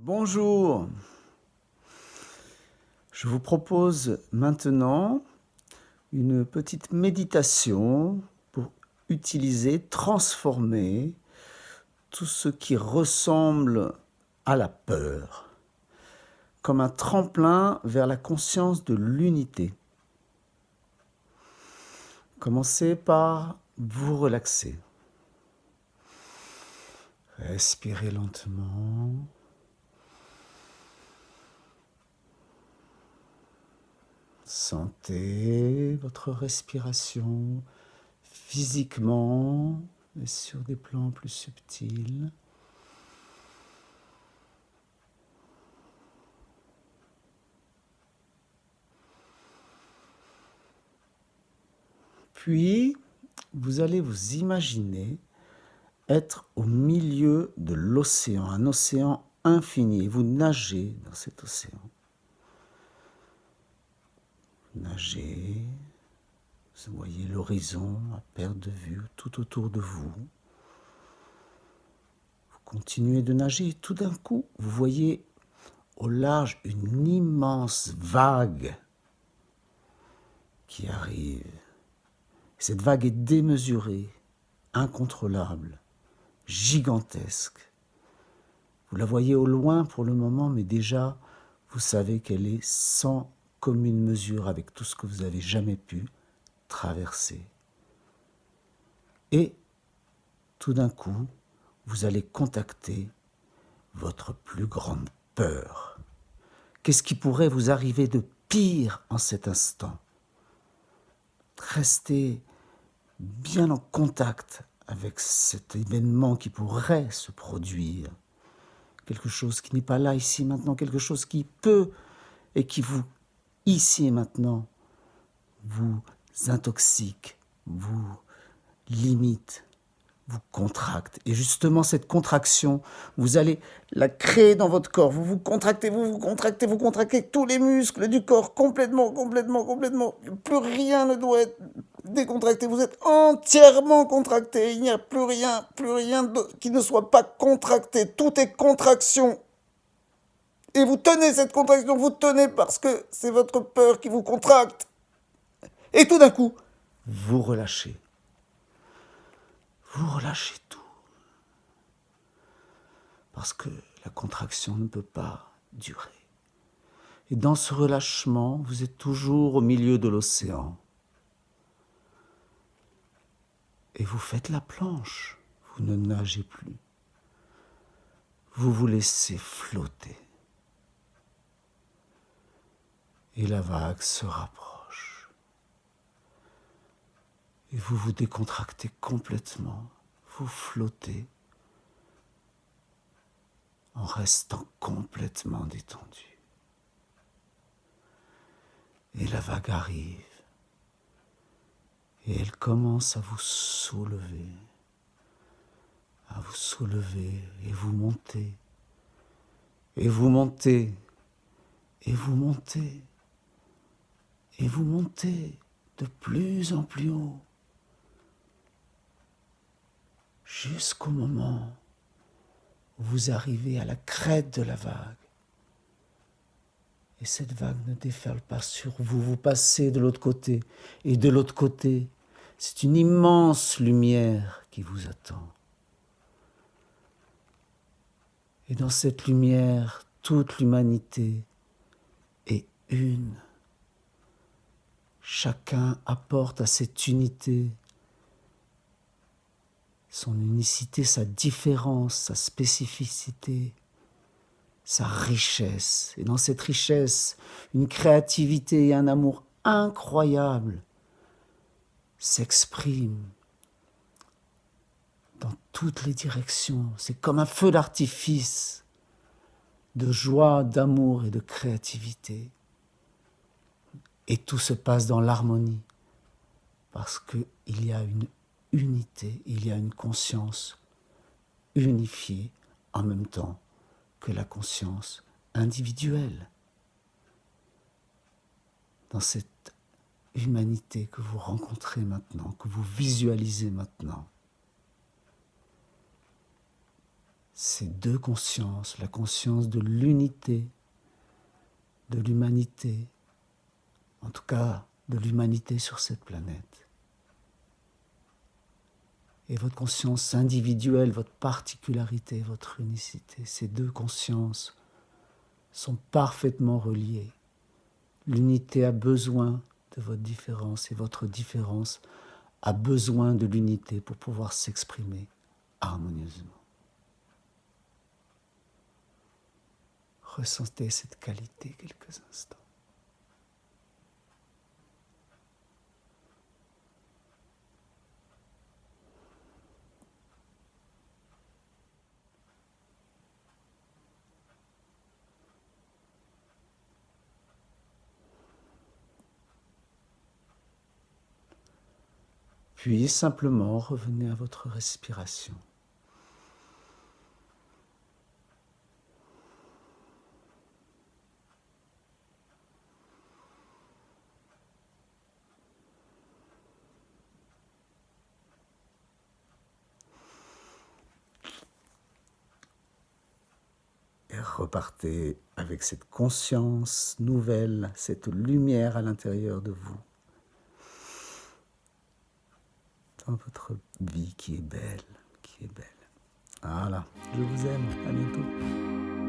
Bonjour, je vous propose maintenant une petite méditation pour transformer tout ce qui ressemble à la peur, comme un tremplin vers la conscience de l'unité. Commencez par vous relaxer. Respirez lentement. Sentez votre respiration physiquement et sur des plans plus subtils. Puis, vous allez vous imaginer être au milieu de l'océan, un océan infini. Vous nagez dans cet océan. Vous nagez, vous voyez l'horizon à perte de vue tout autour de vous. Vous continuez de nager et tout d'un coup, vous voyez au large une immense vague qui arrive. Cette vague est démesurée, incontrôlable, gigantesque. Vous la voyez au loin pour le moment, mais déjà, vous savez qu'elle est sans commune mesure avec tout ce que vous avez jamais pu traverser. Et tout d'un coup, vous allez contacter votre plus grande peur. Qu'est-ce qui pourrait vous arriver de pire en cet instant ? Restez bien en contact avec cet événement qui pourrait se produire. Quelque chose qui n'est pas là, ici, maintenant, quelque chose qui peut et qui vous, ici et maintenant, vous intoxique, vous limite, vous contracte. Et justement, cette contraction, vous allez la créer dans votre corps. Vous contractez, vous contractez tous les muscles du corps complètement. Plus rien ne doit être décontracté. Vous êtes entièrement contracté. Il n'y a plus rien qui ne soit pas contracté. Tout est contraction. Et vous tenez cette contraction, vous tenez parce que c'est votre peur qui vous contracte. Et tout d'un coup, vous relâchez. Vous relâchez tout. Parce que la contraction ne peut pas durer. Et dans ce relâchement, vous êtes toujours au milieu de l'océan. Et vous faites la planche. Vous ne nagez plus. Vous vous laissez flotter. Et la vague se rapproche. Et vous vous décontractez complètement. Vous flottez en restant complètement détendu. Et la vague arrive. Et elle commence à vous soulever. Et vous montez. Et vous montez. Et vous montez. Et vous montez de plus en plus haut. Jusqu'au moment où vous arrivez à la crête de la vague. Et cette vague ne déferle pas sur vous. Vous passez de l'autre côté. Et de l'autre côté, c'est une immense lumière qui vous attend. Et dans cette lumière, toute l'humanité est une. Chacun apporte à cette unité son unicité, sa différence, sa spécificité, sa richesse. Et dans cette richesse, une créativité et un amour incroyables s'expriment dans toutes les directions. C'est comme un feu d'artifice de joie, d'amour et de créativité. Et tout se passe dans l'harmonie parce qu'il y a une unité, il y a une conscience unifiée en même temps que la conscience individuelle. Dans cette humanité que vous rencontrez maintenant, que vous visualisez maintenant. ces deux consciences, la conscience de l'unité, de l'humanité, en tout cas de l'humanité sur cette planète, et votre conscience individuelle, votre particularité, votre unicité, ces deux consciences sont parfaitement reliées. L'unité a besoin de votre différence et votre différence a besoin de l'unité pour pouvoir s'exprimer harmonieusement. Ressentez cette qualité quelques instants. Puis simplement revenez à votre respiration. Et repartez avec cette conscience nouvelle, cette lumière à l'intérieur de vous, dans votre vie qui est belle, qui est belle. Voilà, je vous aime, à bientôt.